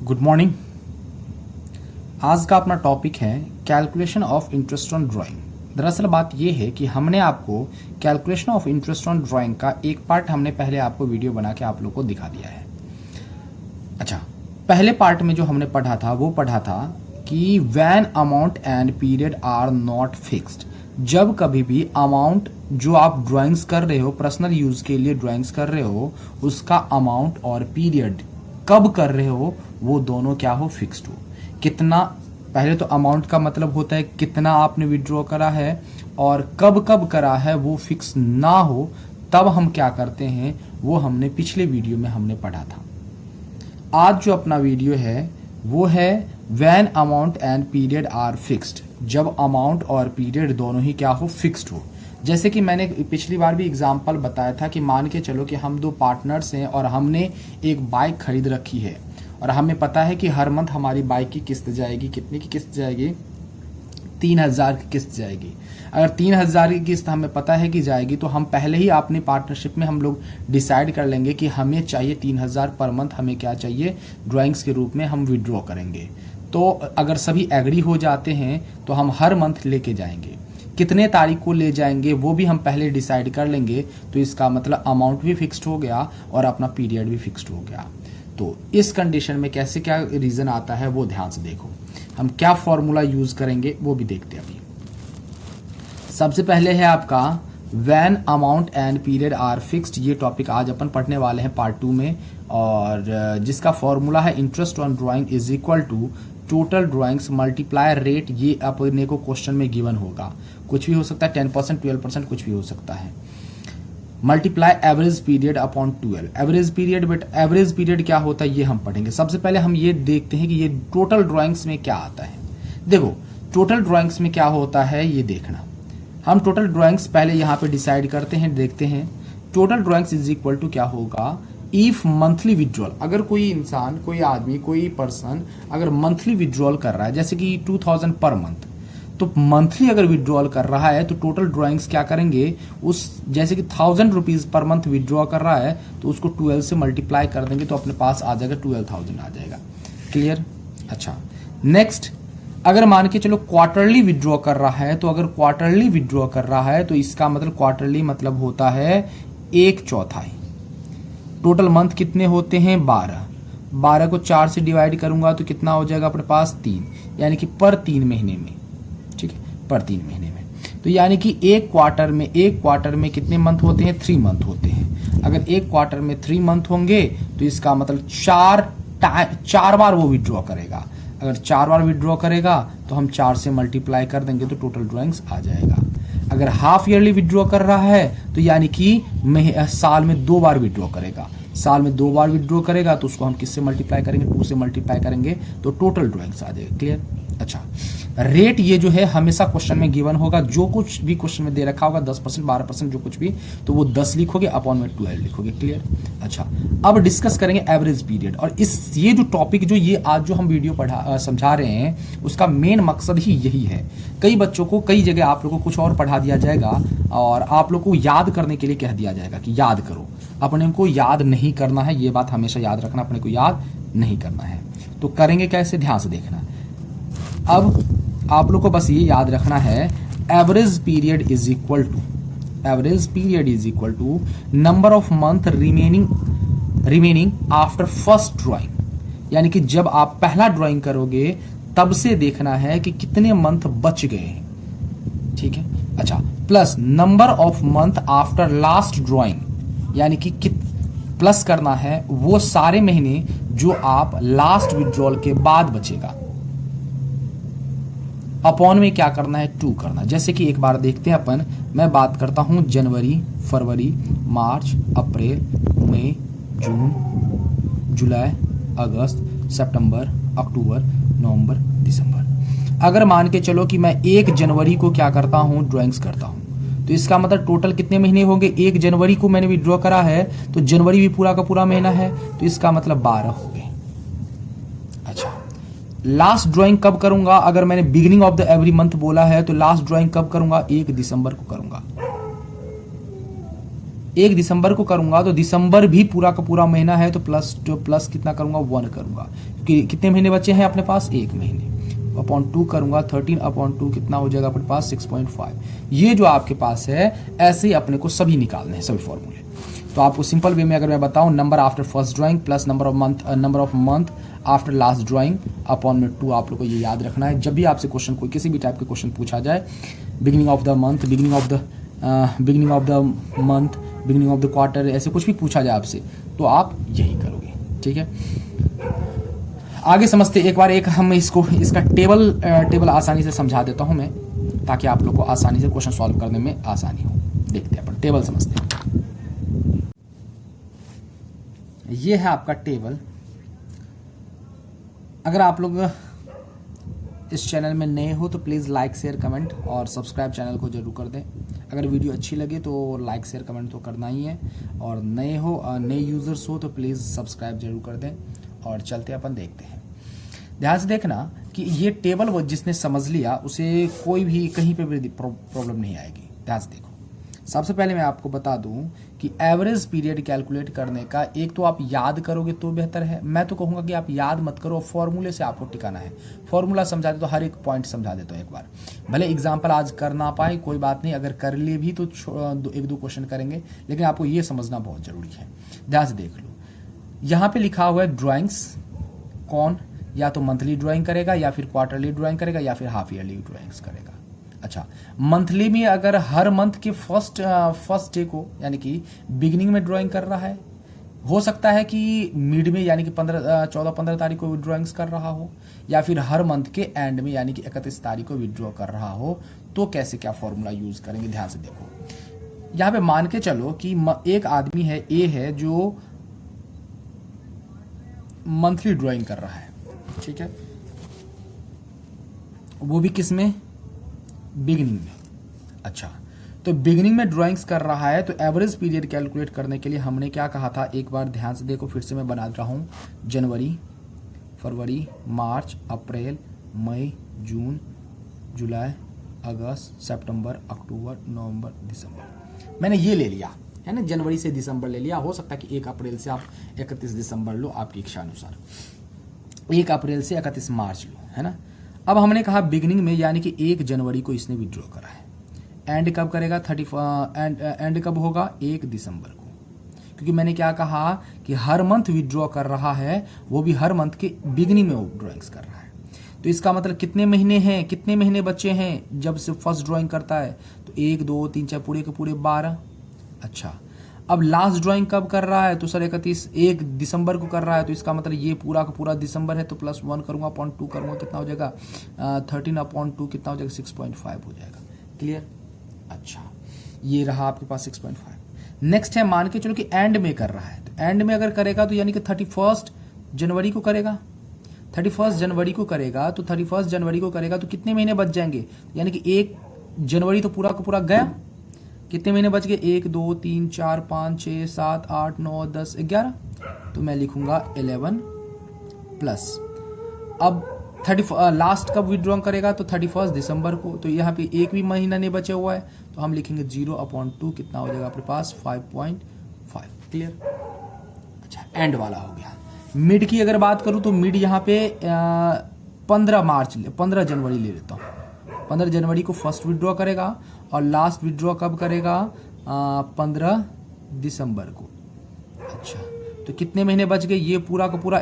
Good morning. आज का अपना टॉपिक है calculation of interest on drawing. दरअसल बात यह है कि हमने आपको calculation of interest on drawing का एक पार्ट हमने पहले आपको वीडियो बना के आप लोग को दिखा दिया है। अच्छा, पहले पार्ट में जो हमने पढ़ा था वो पढ़ा था कि when amount and period are not fixed, जब कभी भी अमाउंट जो आप ड्राइंग्स कर रहे हो, पर्सनल यूज के लिए ड्राइंग्स कर रहे हो, उसका अमाउंट और पीरियड कब कर रहे हो वो दोनों क्या हो, फिक्स्ड हो। कितना, पहले तो अमाउंट का मतलब होता है कितना आपने विड्रॉ करा है, और कब कब करा है वो फिक्स ना हो तब हम क्या करते हैं वो हमने पिछले वीडियो में हमने पढ़ा था। आज जो अपना वीडियो है वो है when amount and period are fixed, जब अमाउंट और पीरियड दोनों ही क्या हो, फिक्स्ड हो। जैसे कि मैंने पिछली बार भी एग्जांपल बताया था कि मान के चलो कि हम दो पार्टनर्स हैं और हमने एक बाइक खरीद रखी है और हमें पता है कि हर मंथ हमारी बाइक की किस्त जाएगी। कितनी की किस्त जाएगी? 3000 की किस्त जाएगी। अगर 3000 की किस्त हमें पता है कि जाएगी तो हम पहले ही अपनी पार्टनरशिप में हम लोग डिसाइड कर लेंगे कि हमें चाहिए 3000 पर मंथ, हमें क्या चाहिए, ड्राइंग्स के रूप में हम विड्रॉ करेंगे। तो अगर सभी एग्री हो जाते हैं तो हम हर मंथ लेके जाएंगे। कितने तारीख को ले जाएंगे वो भी हम पहले डिसाइड कर लेंगे, तो इसका मतलब अमाउंट भी फिक्स्ड हो गया और अपना पीरियड भी फिक्स्ड हो गया। तो इस कंडीशन में कैसे क्या रीजन आता है वो ध्यान से देखो। हम क्या फॉर्मूला यूज करेंगे वो भी देखते हैं अभी। सबसे पहले है आपका when amount and period are fixed. ये टॉपिक आज अपन पढ़ने वाले हैं पार्ट 2 में, और जिसका फॉर्मूला है interest on drawing is equal to total drawings multiply rate. ये अपने को क्वेश्चन में गिवन होगा, कुछ भी हो सकता है, 10%, 12%, कुछ भी हो सकता है। Multiply average period upon 12। Average period, but average period क्या होता है ये हम पढ़ेंगे। सबसे पहले हम ये देखते हैं कि ये टोटल ड्राइंग्स में क्या आता है। देखो टोटल ड्राइंग्स में क्या होता है ये देखना। हम टोटल ड्राइंग्स पहले यहाँ पे डिसाइड करते हैं, देखते हैं। Total drawings is equal to क्या होगा, इफ मंथली विड्रॉल। अगर कोई इंसान, कोई आदमी, कोई पर्सन अगर मंथली विड्रॉल कर रहा है, जैसे कि 2000 पर मंथ, तो मंथली अगर विड्रॉल कर रहा है तो टोटल ड्राइंग्स क्या करेंगे, उस जैसे कि 1000 रुपीज पर मंथ विड्रॉ कर रहा है तो उसको 12 से मल्टीप्लाई कर देंगे तो अपने पास आ जाएगा 12,000 आ जाएगा। क्लियर? अच्छा, नेक्स्ट अगर मान के चलो क्वार्टरली विड्रॉ कर रहा है, तो अगर क्वार्टरली विड्रॉ कर रहा है तो इसका मतलब क्वार्टरली मतलब होता है 1/4। टोटल मंथ कितने होते हैं? 12 को 4 से डिवाइड करूंगा तो कितना हो जाएगा अपने पास? 3, यानी कि पर 3 महीने में। ठीक है, पर 3 महीने में। तो यानी कि एक क्वार्टर में कितने मंथ होते हैं? 3 मंथ होते हैं। अगर एक क्वार्टर में 3 मंथ होंगे तो इसका मतलब 4 बार वो विड्रॉ करेगा। अगर 4 बार विड्रॉ करेगा तो हम 4 से मल्टीप्लाई कर देंगे तो टोटल ड्राइंग्स आ जाएगा। अगर हाफ ईयरली विड्रॉ कर रहा है तो यानी कि साल में 2 बार विड्रॉ करेगा। साल में 2 बार विड्रॉ करेगा तो उसको हम किससे मल्टीप्लाई करेंगे? 2 से मल्टीप्लाई करेंगे तो टोटल ड्राइंग्स आ जाएगा। क्लियर? अच्छा, रेट ये जो है हमेशा क्वेश्चन में गिवन होगा। जो कुछ भी क्वेश्चन में दे रखा होगा 10%, 12%, जो कुछ भी, तो वो 10 लिखोगे, अपॉन में 12 लिखोगे। क्लियर? अच्छा, अब डिस्कस करेंगे एवरेज पीरियड। और ये जो टॉपिक जो ये आज जो हम वीडियो समझा रहे हैं उसका मेन मकसद ही यही है। कई बच्चों को कई जगह आप लोगों को कुछ और पढ़ा दिया जाएगा और आप लोग को याद करने के लिए कह दिया जाएगा कि याद करो। अपने को याद नहीं करना है, ये बात हमेशा याद रखना, अपने को याद नहीं करना है। तो करेंगे कैसे, ध्यान से देखना। अब आप लोग को बस ये याद रखना है, average period is equal to number of month remaining after first drawing. यानी कि जब आप पहला ड्राइंग करोगे तब से देखना है कि कितने मंथ बच गए हैं। ठीक है? अच्छा, plus number of month after last drawing, यानी कि प्लस करना है वो सारे महीने जो आप लास्ट विड्रॉल के बाद बचेगा। अपॉन में क्या करना है? 2 करना। जैसे कि एक बार देखते हैं अपन, मैं बात करता हूं जनवरी, फरवरी, मार्च, अप्रैल, मई, जून, जुलाई, अगस्त, सितंबर, अक्टूबर, नवंबर, दिसंबर। अगर मान के चलो कि मैं 1 जनवरी को क्या करता हूं, ड्राइंग्स करता हूं, तो इसका मतलब टोटल कितने महीने होंगे? 1 जनवरी को मैंने विड्रॉ करा है तो जनवरी भी पूरा का पूरा महीना है, तो इसका मतलब 12 हो गए। अच्छा, लास्ट ड्राइंग कब करूंगा? अगर मैंने beginning of the every month बोला है तो लास्ट ड्राइंग कब करूंगा? 1 दिसंबर को करूंगा। 1 दिसंबर को करूंगा तो दिसंबर भी पूरा का पूरा महीना है, तो प्लस कितना करूंगा 1 करूंगा, क्योंकि कितने महीने बचे हैं अपने पास, 1 महीने, अपॉन 2 करूंगा, 13/2 कितना हो जाएगा अपने पास 6.5। ये जो आपके पास है ऐसे ही अपने को सभी निकालने हैं, सभी फॉर्मूले। तो आपको सिंपल वे में अगर मैं बताऊं, number after first drawing plus number of month after last drawing upon में 2, आप लोग को ये याद रखना है। जब भी आपसे क्वेश्चन, कोई किसी भी टाइप के क्वेश्चन पूछा जाए, beginning of the month, beginning of the month, beginning of the quarter, ऐसे कुछ भी पूछा जाए आपसे, तो आप यही करोगे, ठीक है। आगे समझते एक बार, हम इसका टेबल आसानी से समझा देता हूं मैं, ताकि आप लोग को आसानी से क्वेश्चन सॉल्व करने में आसानी हो। देखते हैं अपन टेबल समझते हैं। ये है आपका टेबल। अगर आप लोग इस चैनल में नए हो तो प्लीज़ लाइक शेयर कमेंट और सब्सक्राइब चैनल को जरूर कर दें। अगर वीडियो अच्छी लगे तो लाइक शेयर कमेंट तो करना ही है, और नए यूज़र्स हो तो प्लीज़ सब्सक्राइब जरूर कर दें। और चलते अपन देखते हैं। ध्यान से देखना कि ये टेबल वो जिसने समझ लिया उसे कोई भी कहीं पे भी प्रॉब्लम नहीं आएगी। ध्यान से देखो, सबसे पहले मैं आपको बता दूं कि एवरेज पीरियड कैलकुलेट करने का, एक तो आप याद करोगे तो बेहतर है। मैं तो कहूंगा कि आप याद मत करो, फॉर्मूले से आपको टिकाना है। फॉर्मूला समझा दे तो हर एक पॉइंट समझा देता हूं एक बार। भले एग्जाम्पल आज कर ना पाए कोई बात नहीं, अगर कर लिए भी तो 1-2 क्वेश्चन करेंगे, लेकिन आपको ये समझना बहुत जरूरी है। ध्यान से देख लो, यहाँ पे लिखा हुआ है ड्राइंग्स। कौन या तो मंथली ड्राइंग करेगा, या फिर क्वार्टरली ड्राइंग करेगा, या फिर हाफ ईयरली ड्राइंग्स करेगा। अच्छा, मंथली में अगर हर मंथ के फर्स्ट डे को यानी कि बिगिनिंग में ड्राइंग कर रहा है, हो सकता है कि मिड में यानी कि 14-15 तारीख को विड्रॉइंग्स कर रहा हो, या फिर हर मंथ के एंड में यानी कि 31 तारीख को विड्रॉ कर रहा हो, तो कैसे क्या फॉर्मूला यूज करेंगे। ध्यान से देखो, यहाँ पे मान के चलो कि एक आदमी है, ए है, जो मंथली ड्राइंग कर रहा है, ठीक है, वो भी किस में, बिगिनिंग में। अच्छा, तो बिगिनिंग में ड्राइंग्स कर रहा है, तो एवरेज पीरियड कैलकुलेट करने के लिए हमने क्या कहा था, एक बार ध्यान से देखो, फिर से मैं बना रहा हूं, जनवरी, फरवरी, मार्च, अप्रैल, मई, जून, जुलाई, अगस्त, सितंबर, अक्टूबर, नवंबर, दिसंबर। मैंने ये ले लिया है ना, जनवरी से दिसंबर ले लिया। हो सकता है कि 1 अप्रैल से आप 31 दिसंबर लो, आपकी इच्छा अनुसार, 1 अप्रैल से 31 मार्च लो, है ना। अब हमने कहा बिगिनिंग में यानी कि 1 जनवरी को इसने विड्रॉ करा है, एंड कब करेगा, एंड कब होगा, 1 दिसंबर को, क्योंकि मैंने क्या कहा कि हर मंथ विड्रॉ कर रहा है, वो भी हर मंथ के बिगिनिंग में वो ड्रॉइंग्स कर रहा है। तो इसका मतलब कितने महीने हैं, कितने महीने बचे हैं जब से फर्स्ट ड्राइंग करता है, तो 1 2 3 4 पूरे के पूरे 12। अच्छा, अब लास्ट ड्राइंग कब कर रहा है, तो सर 1 दिसंबर को कर रहा है, तो इसका मतलब ये पूरा का पूरा दिसंबर है, तो +1 करूंगा, अपॉन 2 करूंगा, कितना हो जाएगा 13/2 कितना हो जाएगा 6.5 हो जाएगा। क्लियर। अच्छा, ये रहा आपके पास 6.5। नेक्स्ट है, मान के चलो कि एंड में कर रहा है, तो एंड में अगर करेगा तो यानी कि 31 जनवरी को करेगा, 31 जनवरी को करेगा, तो 31 जनवरी को करेगा तो कितने महीने बच जाएंगे, यानी कि 1 जनवरी तो पूरा का पूरा गया, कितने महीने बच गए, 1 2 3 4 5 6 7 8 9 10 11, तो मैं लिखूंगा 11 प्लस। अब लास्ट कब विड्रॉ करेगा, तो 31 दिसंबर को, तो यहाँ पे एक भी महीना नहीं बचा हुआ है, तो हम लिखेंगे 0/2 कितना हो जाएगा अपने पास 5.5। क्लियर। अच्छा, एंड वाला हो गया। मिड की अगर बात करूं तो मिड यहाँ पे 15 जनवरी ले लेता हूँ। 15 जनवरी को फर्स्ट विड्रॉ करेगा, और लास्ट विड्रॉ कब करेगा, 15 दिसंबर को। अच्छा, तो कितने महीने बच गए, ये पूरा का पूरा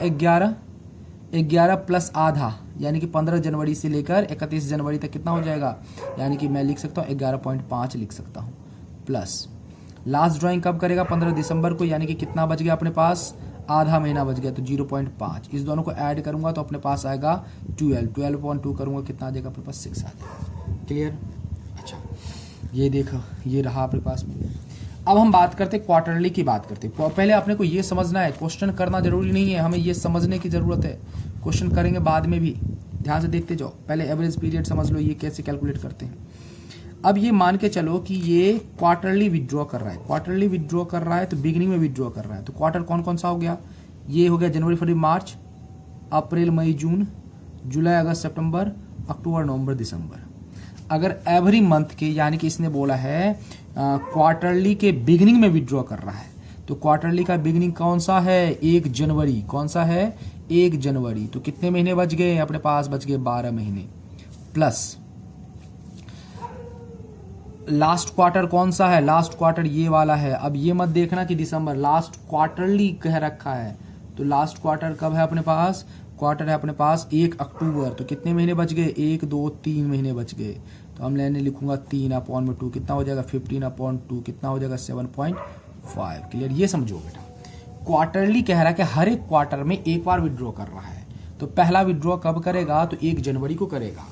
11 प्लस आधा, यानी कि 15 जनवरी से लेकर 31 जनवरी तक कितना हो जाएगा, यानी कि मैं लिख सकता हूँ 11.5 लिख सकता हूँ, प्लस लास्ट ड्राइंग कब करेगा, 15 दिसंबर को, यानी कि कितना बच गया अपने पास, आधा महीना बच गया, तो 0.5। इस दोनों को ऐड करूंगा तो अपने पास आएगा 12/2 करूंगा, कितना आ जाएगा अपने पास 6 आ जाएगा। क्लियर। अच्छा, ये देखो, ये रहा अपने पास में। अब हम बात करते क्वार्टरली की बात करते। पहले आपने को ये समझना है, क्वेश्चन करना जरूरी नहीं है, हमें ये समझने की जरूरत है, क्वेश्चन करेंगे बाद में भी। ध्यान से देखते जाओ, पहले एवरेज पीरियड समझ लो ये कैसे कैलकुलेट करते हैं। अब ये मान के चलो कि ये क्वार्टरली विड्रॉ कर रहा है, क्वार्टरली विड्रॉ कर रहा है, तो बिगिनिंग में विड्रॉ कर रहा है, तो क्वार्टर कौन कौन सा हो गया, ये हो गया जनवरी फरवरी मार्च, अप्रैल मई जून, जुलाई अगस्त सितंबर, अक्टूबर नवंबर दिसंबर। अगर एवरी मंथ के, यानी कि इसने बोला है क्वार्टरली के बिगिनिंग में विड्रॉ कर रहा है, तो क्वार्टरली का बिगिनिंग कौन सा है? 1 जनवरी। कौन सा है? 1 जनवरी। तो कितने महीने बच गए अपने पास? बच गए 12 महीने। प्लस लास्ट क्वार्टर कौन सा है? लास्ट क्वार्टर ये वाला है। अब ये मत देखना कि दिसंबर, लास्ट क्वार्टरली कह रखा है, तो लास्ट क्वार्टर कब है अपने पास? क्वार्टर है अपने पास 1 अक्टूबर। तो कितने महीने बच गए? 1 2 3 महीने बच गए। तो हम लेने लिखूंगा 3/2 कितना हो जाएगा? 15/2 कितना हो जाएगा? 7.5। क्लियर? ये समझो बेटा, क्वार्टरली कह रहा है कि हर एक क्वार्टर में एक बार विड्रॉ कर रहा है। तो पहला विड्रॉ कब करेगा? तो 1 जनवरी को करेगा।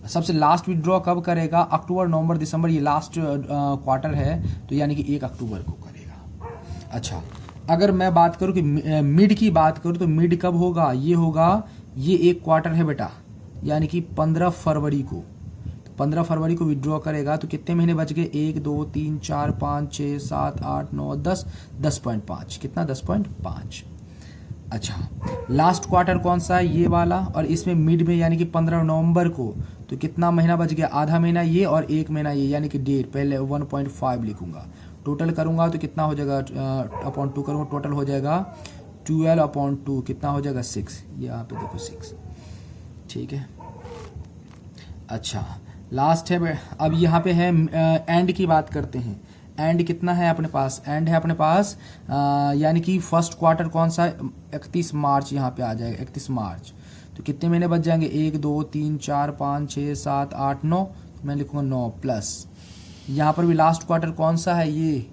सबसे लास्ट विड्रॉ कब करेगा? अक्टूबर, नवंबर, दिसंबर, ये लास्ट क्वार्टर है, तो यानी कि 1 अक्टूबर को करेगा। अच्छा, अगर मैं बात करूं कि मिड की बात करूं, तो मिड कब होगा? ये होगा, ये एक क्वार्टर है बेटा, यानी कि 15 फरवरी को। तो 15 फरवरी को विड्रॉ करेगा, तो कितने महीने बच गए? 1 2 3 4 5 6 7 8 9 10, 10.5। कितना? 10.5। अच्छा, लास्ट क्वार्टर कौन सा है? ये वाला। और इसमें मिड में यानी कि 15 नवंबर को, तो कितना महीना बच गया? आधा महीना ये और 1 महीना ये, यानी कि डेढ़। पहले 1.5 लिखूंगा, टोटल करूंगा तो कितना हो जाएगा? अपॉन 2 करूंगा, टोटल हो जाएगा 12/2। कितना हो जाएगा? 6। यहाँ पे देखो 6। ठीक है। अच्छा, लास्ट है। अब यहाँ पे है एंड की बात करते हैं। एंड कितना है अपने पास? एंड है अपने पास यानी कि फर्स्ट क्वार्टर कौन सा है? 31 मार्च यहाँ पे आ जाएगा, 31 मार्च। तो कितने महीने बच जाएंगे? 1 2 3 4 5 6 7 8 9। मैं लिखूंगा 9 प्लस यहाँ पर भी लास्ट क्वार्टर कौन सा है? ये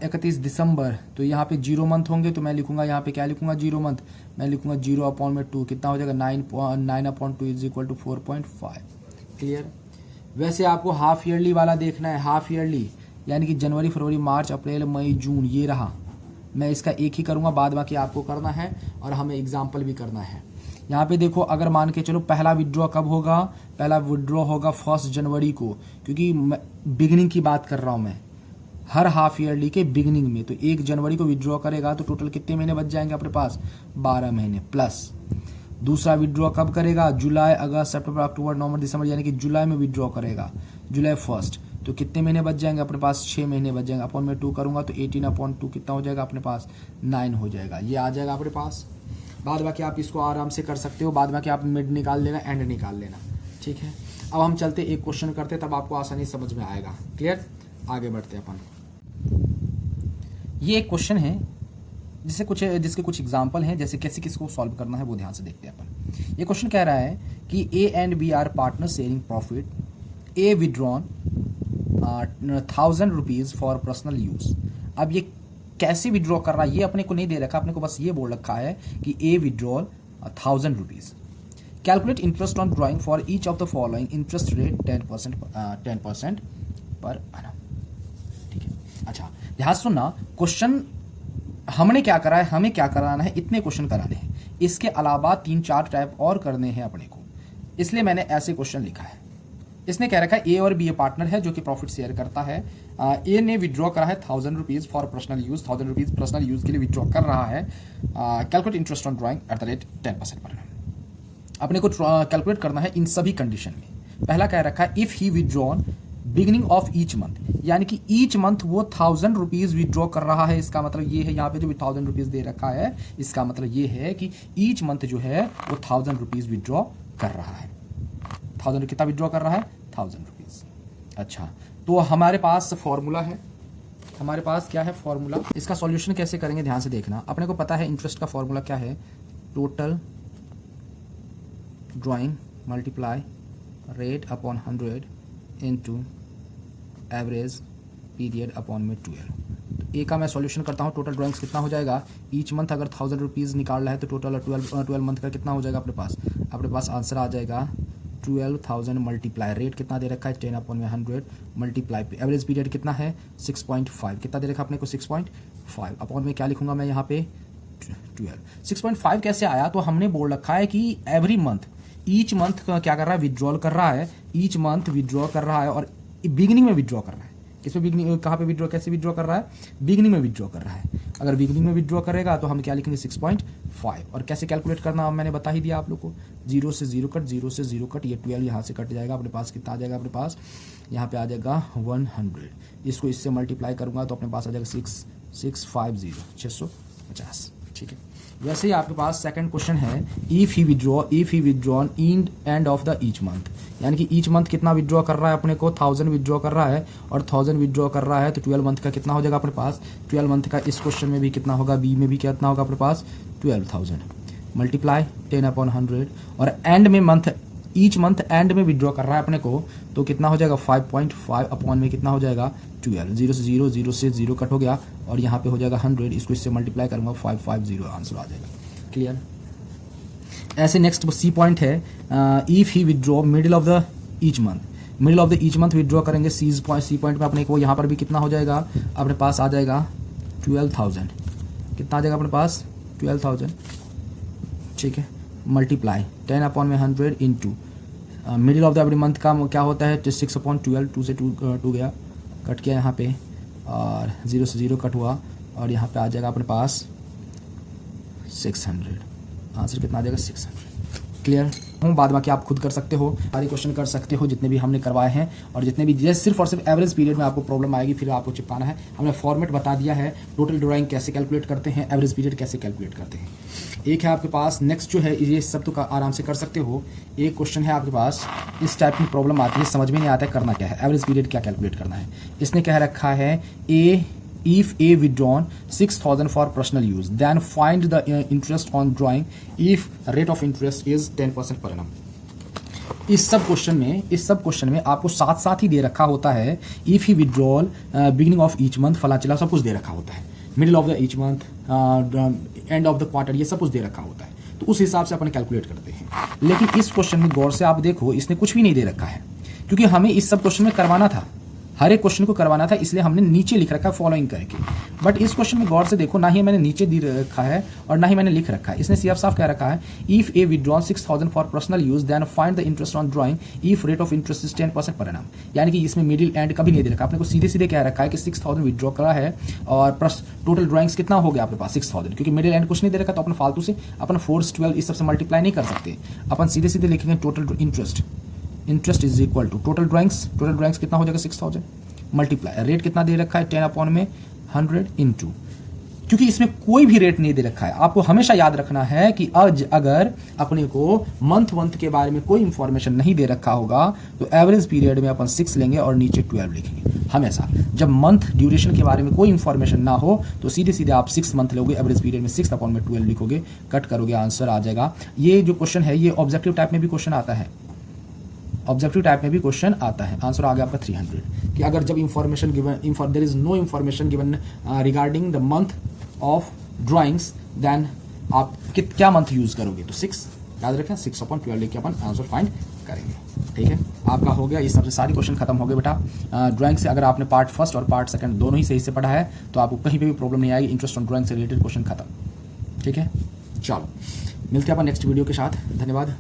31 दिसंबर। तो यहाँ पे 0 मंथ होंगे, तो मैं लिखूंगा यहाँ पे क्या लिखूंगा? 0 मंथ। मैं लिखूंगा 0/2। कितना हो जाएगा? 9/2 इज इक्वल टू 4.5। क्लियर? वैसे आपको हाफ ईयरली वाला देखना है, हाफ ईयरली यानी कि जनवरी, फरवरी, मार्च, अप्रैल, मई, जून, ये रहा। मैं इसका एक ही करूंगा, बाद बाकी आपको करना है और हमें एग्जाम्पल भी करना है। यहाँ पे देखो, अगर मान के चलो पहला विड्रॉ कब होगा? पहला विड्रॉ होगा 1 जनवरी को, क्योंकि बिगिनिंग की बात कर रहा हूँ मैं, हर हाफ ईयरली के बिगिनिंग में। तो 1 जनवरी को विड्रॉ करेगा, तो टोटल कितने महीने बच जाएंगे अपने पास? 12 महीने। प्लस दूसरा विड्रॉ कब करेगा? जुलाई, अगस्त, सितंबर, अक्टूबर, नवंबर, दिसंबर, यानी कि जुलाई में विड्रॉ करेगा, जुलाई 1। तो कितने महीने बच जाएंगे अपने पास? 6 महीने बच जाएंगे। अपॉन में 2 करूंगा तो 18/2 कितना हो जाएगा अपने पास? 9 हो जाएगा। ये आ जाएगा अपने पास। बाद बाकी आप इसको आराम से कर सकते हो, बाद बाकी आप मिड निकाल लेना, एंड निकाल लेना। ठीक है। अब हम चलते एक क्वेश्चन करते, तब आपको आसानी समझ में आएगा। क्लियर? आगे बढ़ते अपन। ये एक क्वेश्चन है जिसके कुछ एग्जाम्पल हैं, जैसे कैसे किसको सॉल्व करना है वो ध्यान से देखते हैं अपन। ये क्वेश्चन कह रहा है कि A and B are partner sharing profit. A withdrawn 1000 rupees for personal use. अब ये कैसे विड्रॉ कर रहा है ये अपने को नहीं दे रखा, अपने को बस ये बोल रखा है कि a withdrawal 1000 rupees. Calculate interest on drawing for each of the following. Interest rate 10% पर annum। ठीक है। अच्छा, ध्यान सुनना, क्वेश्चन हमने क्या करा है, हमें क्या कराना है, इतने क्वेश्चन कराने हैं। इसके अलावा 3-4 टाइप और करने हैं अपने को, इसलिए मैंने ऐसे क्वेश्चन लिखा है। इसने कह रखा है ए और बी पार्टनर है जो कि प्रॉफिट शेयर करता है। ए ने विड्रॉ करा है 1000 rupees for personal use, 1000 rupees personal use के लिए विड्रॉ कर रहा है। Calculate interest on drawing at the rate 10% पर annum। अपने को कैलकुलेट करना है इन सभी कंडीशन में। पहला कह रखा है if he withdrawn beginning of each month, यानी कि ईच मंथ वो 1000 रुपीज विड्रॉ कर रहा है। इसका मतलब ये है, यहाँ पे जो 1000 रुपीज दे रखा है, इसका मतलब ये है कि ईच मंथ जो है वो 1000 रुपीज विड्रॉ कर रहा है। 1000 कितना विड्रॉ कर रहा है? 1000 रुपीज। अच्छा, तो हमारे पास फॉर्मूला है, हमारे पास क्या है फॉर्मूला। इसका सॉल्यूशन कैसे करेंगे ध्यान से देखना। अपने को पता है इंटरेस्ट का फॉर्मूला क्या है? Total drawing multiply rate upon 100 into average period upon में 12। तो ए का मैं सॉल्यूशन करता हूँ। टोटल ड्राइंग्स कितना हो जाएगा? ईच मंथ अगर 1000 रुपीज़ निकाल रहा है तो टोटल 12 मंथ का कितना हो जाएगा अपने पास आंसर आ जाएगा 12,000 मल्टीप्लाई। रेट कितना दे रखा है? 10/100 मल्टीप्लाई पे एवरेज पीरियड कितना है? 6.5। कितना दे रखा है अपने को? 6.5। अपॉन में क्या लिखूंगा मैं यहाँ पे? 12। 6.5 कैसे आया? तो हमने बोल रखा है कि एवरी मंथ, ईच मंथ क्या कर रहा है? विड्रॉल कर रहा है। ईच मंथ विड्रॉ कर रहा है और बिगिनिंग में विड्रॉ कर रहा है। किसमें बिगनिंग, कहाँ पे विड्रॉ, कैसे विड्रॉ कर रहा है, बिगनिंग में विड्रॉ कर रहा है। अगर बिगनिंग में विड्रॉ करेगा तो हम क्या लिखेंगे 6.5। और कैसे कैलकुलेट करना मैंने बता ही दिया आप लोग को, 0 से 0 कट, 0 से 0 कट, ये 12 यहाँ से कट जाएगा, अपने पास कितना आ जाएगा, अपने पास यहाँ पे आ जाएगा 100। इसको इससे मल्टीप्लाई करूँगा तो अपने पास आ जाएगा 650, 650। ठीक है। वैसे ही आपके पास सेकंड क्वेश्चन है, if he withdrawn in end of the each month, यानी कि ईच मंथ कितना विड्रॉ कर रहा है अपने को, 1000 विड्रॉ कर रहा है और 1000 विड्रॉ कर रहा है, तो 12 मंथ का कितना हो जाएगा अपने पास, 12 मंथ का इस क्वेश्चन में भी कितना होगा, बी में भी कितना होगा अपने पास 12,000 मल्टीप्लाई 10/100। और एंड में मंथ, ईच मंथ एंड में विड्रॉ कर रहा है अपने को, तो कितना हो जाएगा 5.5 अपॉन में कितना हो जाएगा 12, 0 से 0, 0 से 0 कट हो गया और यहाँ पे हो जाएगा 100, इसको इससे मल्टीप्लाई करूँगा 550, आंसर आ जाएगा। क्लियर। ऐसे नेक्स्ट सी पॉइंट है, if he withdraw middle of the each month, middle of the each month withdraw करेंगे सी पॉइंट में अपने को, यहाँ पर भी कितना हो जाएगा अपने पास आ जाएगा 12,000, कितना आ जाएगा अपने पास 12,000। ठीक है, multiply 10/100 into middle of the every month का क्या होता है 6/12, 2 से 2 गया, कट किया यहाँ पे और 0 से 0 कट हुआ और यहाँ पे आ जाएगा अपने पास 600, आंसर कितना आ जाएगा 600। क्लियर हूँ, बाद बाकी आप खुद कर सकते हो, सारे क्वेश्चन कर सकते हो जितने भी हमने करवाए हैं, और जितने भी जैसे सिर्फ और सिर्फ एवरेज पीरियड में आपको प्रॉब्लम आएगी, फिर आपको चिपकाना है। हमने फॉर्मेट बता दिया है, टोटल ड्राइंग कैसे कैलकुलेट करते हैं, एवरेज पीरियड कैसे कैलकुलेट करते हैं। एक है आपके पास नेक्स्ट जो है, ये सब तो आराम से कर सकते हो। एक क्वेश्चन है आपके पास, इस टाइप की प्रॉब्लम आती है, समझ में नहीं आता है करना क्या है, एवरेज पीरियड क्या कैलकुलेट करना है। इसने कह रखा है if A withdrawn 6,000 for personal use, then find the interest on drawing if rate of interest is 10% per annum। इस सब क्वेश्चन में आपको साथ साथ ही दे रखा होता है, if he withdrawal beginning of each month फला चला सब कुछ दे रखा होता है, middle of the each month, end of the quarter, ये सब कुछ दे रखा होता है, तो उस हिसाब से अपन कैलकुलेट करते हैं। लेकिन इस क्वेश्चन में गौर से आप देखो, इसने कुछ भी नहीं दे रखा है, क्योंकि हमें इस सब क्वेश्चन में करवाना था, हर एक क्वेश्चन को करवाना था, इसलिए हमने नीचे लिख रखा है फॉलोइंग करके। बट इस क्वेश्चन में गौर से देखो, ना ही मैंने नीचे दे रखा है और ना ही मैंने लिख रखा है, इसने सिर्फ साफ कह रखा है, if A withdrawn 6,000 for personal use then find the interest on drawing if rate of interest is 10% per annum. यानी कि इसमें मिडिल एंड कभी नहीं दे रखा, आपने को सीधे सीधे कह रखा है कि 6,000 विड्रॉ करा है और प्लस टोटल ड्राइंग्स कितना हो गया आपके पास 6,000, क्योंकि मिडिल एंड कुछ नहीं दे रखा, तो अपन फालतू से अपन 4 से 12 इस सबसे मल्टीप्लाई नहीं कर सकते, अपन सीधे सीधे लिखेंगे total interest is equal to total drawings कितना हो जाएगा 6,000 मल्टीप्लाई, रेट कितना दे रखा है 10/100 इंटू, क्योंकि इसमें कोई भी रेट नहीं दे रखा है। आपको हमेशा याद रखना है कि आज अगर अपने को मंथ के बारे में कोई इंफॉर्मेशन नहीं दे रखा होगा तो एवरेज पीरियड में अपन 6 लेंगे और नीचे 12 लिखेंगे हमेशा। जब मंथ ड्यूरेशन के बारे में कोई इंफॉर्मेशन ना हो तो सीधे सीधे आप 6 मंथ लोगे, एवरेज पीरियड में 6/12 लिखोगे, कट करोगे, आंसर आ जाएगा। ये जो क्वेश्चन है ये ऑब्जेक्टिव टाइप में भी क्वेश्चन आता है, आंसर आ गया आपका 300। कि अगर जब information given, there is no information given regarding the month of drawings, then आप क्या मंथ यूज करोगे, तो 6 याद रखें, 6/12 लेके अपन आंसर फाइंड करेंगे। ठीक है, आपका हो गया, इस सबसे सारे क्वेश्चन खत्म हो गए बेटा। ड्राइंग से अगर आपने पार्ट फर्स्ट और पार्ट सेकंड दोनों ही सही से पढ़ा है तो आपको कहीं पे भी प्रॉब्लम नहीं आएगी, इंटरेस्ट ऑन ड्राइंग से रिलेटेड क्वेश्चन खत्म। ठीक है, चलो मिलते हैं अपन नेक्स्ट वीडियो के साथ, धन्यवाद।